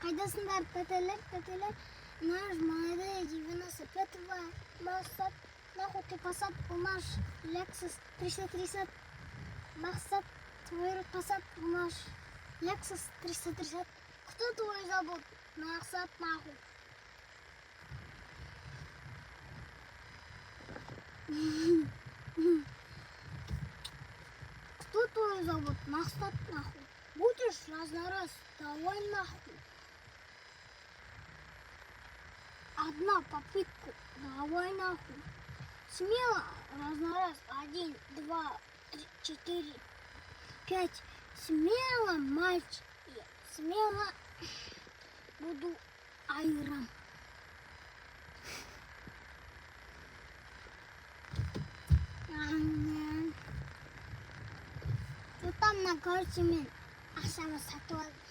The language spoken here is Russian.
Қайдасыңдар, тәтелер? Наш молодые 95 Мақсат, нахуй ты Passat, у наш Lexus 330. Мақсат, твой Passat, у наш Lexus 330. Кто твой зовут? Мақсат, нахуй. Кто твой зовут? Мақсат, нахуй. Будешь раз, давай нахуй. Одна попытка, давай нахуй. Смело, раз, 1, 2, 3, 4, 5. Смело, мальчик, смело буду айром. Там на карте мен ақшаны сатып алдым.